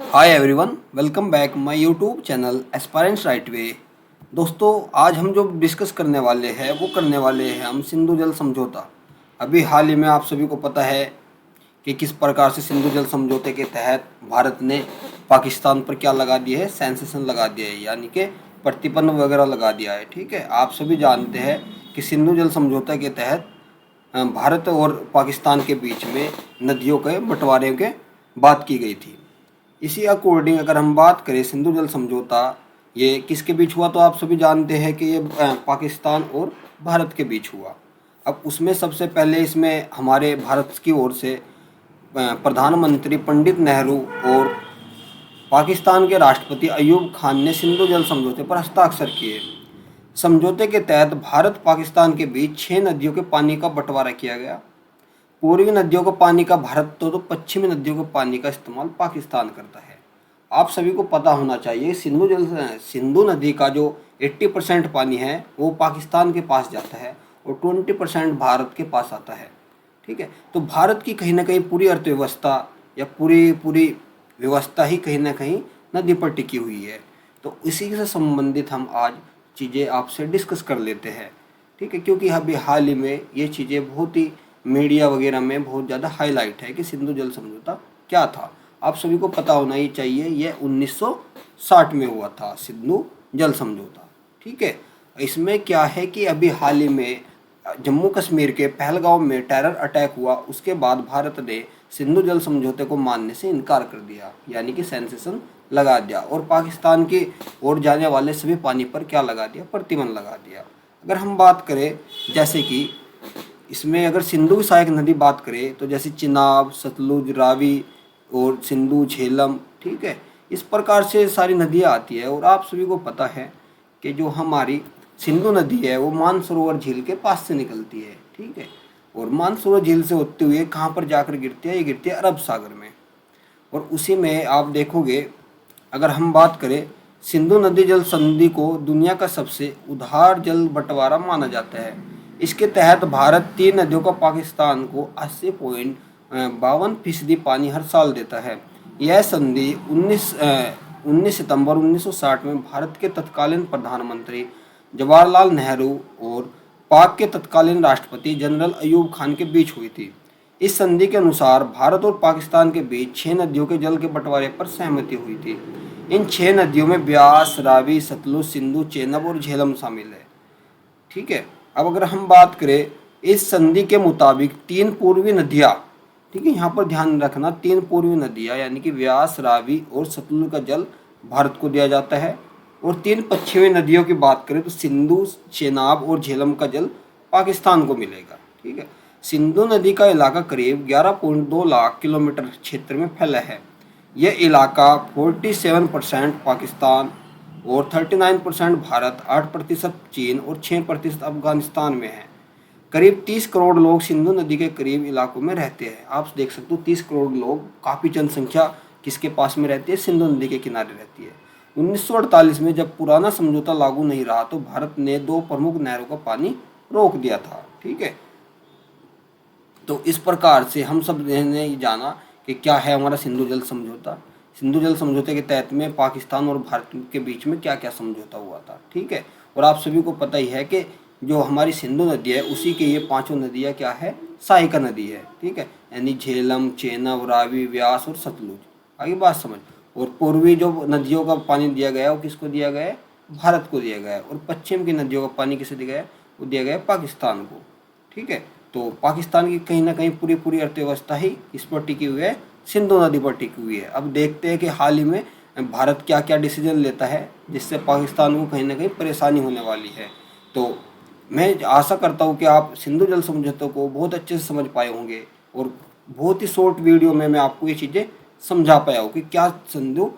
Hi everyone, welcome back my YouTube channel aspirants right way. दोस्तों, आज हम जो डिस्कस करने वाले हैं वो करने वाले हैं हम सिंधु जल समझौता। अभी हाल ही में आप सभी को पता है कि किस प्रकार से सिंधु जल समझौते के तहत भारत ने पाकिस्तान पर क्या लगा दिया है, सैंक्शन लगा दिया है, यानी कि प्रतिबंध वगैरह लगा दिया है। ठीक है, आप सभी जानते हैं कि सिंधु जल समझौता के तहत भारत और पाकिस्तान के बीच में नदियों के बंटवारे के बात की गई थी। इसी अकॉर्डिंग अगर हम बात करें, सिंधु जल समझौता ये किसके बीच हुआ, तो आप सभी जानते हैं कि ये पाकिस्तान और भारत के बीच हुआ। अब उसमें सबसे पहले इसमें हमारे भारत की ओर से प्रधानमंत्री पंडित नेहरू और पाकिस्तान के राष्ट्रपति अयूब खान ने सिंधु जल समझौते पर हस्ताक्षर किए। समझौते के तहत भारत पाकिस्तान के बीच 6 नदियों के पानी का बंटवारा किया गया। पूर्वी नदियों का पानी का भारत तो पश्चिमी नदियों के पानी का इस्तेमाल पाकिस्तान करता है। आप सभी को पता होना चाहिए सिंधु नदी का जो 80% पानी है वो पाकिस्तान के पास जाता है और 20% भारत के पास आता है। ठीक है, तो भारत की कहीं ना कहीं पूरी अर्थव्यवस्था या पूरी पूरी व्यवस्था ही कहीं ना कहीं नदी पर टिकी हुई है। तो इसी से संबंधित हम आज चीज़ें आपसे डिस्कस कर लेते हैं। ठीक है, क्योंकि अभी हाल ही में ये चीज़ें बहुत ही मीडिया वगैरह में बहुत ज़्यादा हाईलाइट है कि सिंधु जल समझौता क्या था। आप सभी को पता होना ही चाहिए, यह 1960 में हुआ था सिंधु जल समझौता। ठीक है, इसमें क्या है कि अभी हाल ही में जम्मू कश्मीर के पहलगांव में टेरर अटैक हुआ, उसके बाद भारत ने सिंधु जल समझौते को मानने से इनकार कर दिया, यानी कि सैंक्शन लगा दिया, और पाकिस्तान की ओर जाने वाले सभी पानी पर क्या लगा दिया, प्रतिबंध लगा दिया। अगर हम बात करें, जैसे कि इसमें अगर सिंधु सहायक नदी बात करें तो जैसे चिनाब, सतलुज, रावी और सिंधु, झेलम, ठीक है, इस प्रकार से सारी नदियाँ आती है। और आप सभी को पता है कि जो हमारी सिंधु नदी है वो मानसरोवर झील के पास से निकलती है। ठीक है, और मानसरोवर झील से होते हुए कहाँ पर जाकर गिरती है, ये गिरती है अरब सागर में। और उसी में आप देखोगे, अगर हम बात करें, सिंधु नदी जल संधि को दुनिया का सबसे उदार जल बंटवारा माना जाता है। इसके तहत भारत 3 नदियों का पाकिस्तान को 80.52% पानी हर साल देता है। यह संधि 19 सितंबर 1960 में भारत के तत्कालीन प्रधानमंत्री जवाहरलाल नेहरू और पाक के तत्कालीन राष्ट्रपति जनरल अयूब खान के बीच हुई थी। इस संधि के अनुसार भारत और पाकिस्तान के बीच 6 नदियों के जल के बंटवारे पर सहमति हुई थी। इन 6 नदियों में ब्यास, रावी, सतलुज, सिंधु, चेनाब और झेलम शामिल है। ठीक है, अब अगर हम बात करें, इस संधि के मुताबिक 3 पूर्वी नदियाँ, ठीक है, यहाँ पर ध्यान रखना, 3 पूर्वी नदियाँ यानी कि व्यास, रावी और सतलुज का जल भारत को दिया जाता है। और 3 पश्चिमी नदियों की बात करें तो सिंधु, चेनाब और झेलम का जल पाकिस्तान को मिलेगा। ठीक है, सिंधु नदी का इलाका करीब 11.2 लाख किलोमीटर क्षेत्र में फैला है। यह इलाका 47% पाकिस्तान और 39% भारत, 8% चीन और 6% अफगानिस्तान में है। करीब 30 करोड़ लोग सिंधु नदी के करीब इलाकों में रहते हैं। आप देख सकते हो 30 करोड़ लोग, काफ़ी जनसंख्या किसके पास में रहती है, सिंधु नदी के किनारे रहती है। 1948 में जब पुराना समझौता लागू नहीं रहा तो भारत ने 2 प्रमुख नहरों का पानी रोक दिया था। ठीक है, तो इस प्रकार से हम सब ने जाना कि क्या है हमारा सिंधु जल समझौता। सिंधु जल समझौते के तहत में पाकिस्तान और भारत के बीच में क्या क्या समझौता हुआ था। ठीक है, और आप सभी को पता ही है कि जो हमारी सिंधु नदी है उसी के ये 5 नदियाँ क्या है, सहायिका नदी है। ठीक है, यानी झेलम, चेनाब, रावी, व्यास और सतलुज। आगे बात समझ। और पूर्वी जो नदियों का पानी दिया गया है वो किसको दिया गया है, भारत को दिया गया है। और पश्चिम की नदियों का पानी किसे दिया गया है, वो दिया गया है पाकिस्तान को। ठीक है, तो पाकिस्तान की कहीं ना कहीं पूरी पूरी अर्थव्यवस्था ही इस पर टिकी हुई है, सिंधु नदी पर टिकी हुई है। अब देखते हैं कि हाल ही में भारत क्या क्या डिसीजन लेता है जिससे पाकिस्तान को कहीं ना कहीं परेशानी होने वाली है। तो मैं आशा करता हूँ कि आप सिंधु जल समझौते को बहुत अच्छे से समझ पाए होंगे, और बहुत ही शॉर्ट वीडियो में मैं आपको ये चीज़ें समझा पाया हूँ कि क्या सिंधु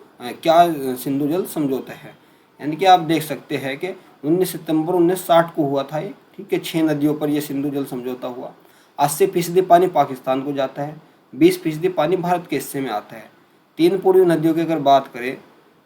जल समझौता है। यानी कि आप देख सकते हैं कि 19 सितंबर 1960 को हुआ था ये। ठीक है, 6 नदियों पर यह सिंधु जल समझौता हुआ। 80% पानी पाकिस्तान को जाता है, 20% पानी भारत के हिस्से में आता है। 3 पूर्वी नदियों की अगर बात करें,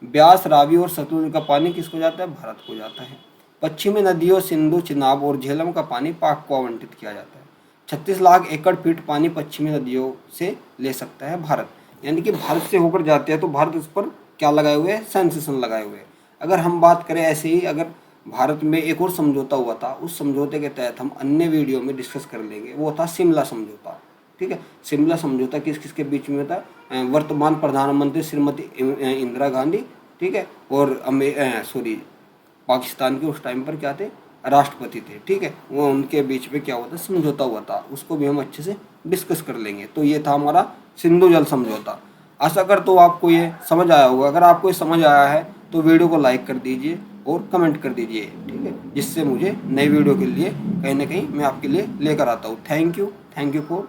ब्यास, रावी और सतलुज का पानी किसको जाता है, भारत को जाता है। पश्चिमी नदियों सिंधु, चिनाब और झेलम का पानी पाक को आवंटित किया जाता है। 36 लाख एकड़ फीट पानी पश्चिमी नदियों से ले सकता है भारत। यानी कि भारत से होकर जाते हैं तो भारत उस पर क्या लगाए हुए है, सेंसेशन लगाए हुए है। अगर हम बात करें ऐसे ही, अगर भारत में एक और समझौता हुआ था, उस समझौते के तहत हम अन्य वीडियो में डिस्कस कर लेंगे, वो था शिमला समझौता। ठीक है, शिमला समझौता किस किस के बीच में था? वर्तमान प्रधानमंत्री श्रीमती इंदिरा गांधी, ठीक है, और पाकिस्तान के उस टाइम पर क्या थे, राष्ट्रपति थे। ठीक है, वो उनके बीच में क्या हुआ था, समझौता हुआ था, उसको भी हम अच्छे से डिस्कस कर लेंगे। तो ये था हमारा सिंधु जल समझौता। आशा कर तो आपको ये समझ आया होगा। अगर आपको ये समझ आया है तो वीडियो को लाइक कर दीजिए और कमेंट कर दीजिए, ठीक है, जिससे मुझे नई वीडियो के लिए कहीं ना कहीं मैं आपके लिए लेकर आता हूँ। Thank you for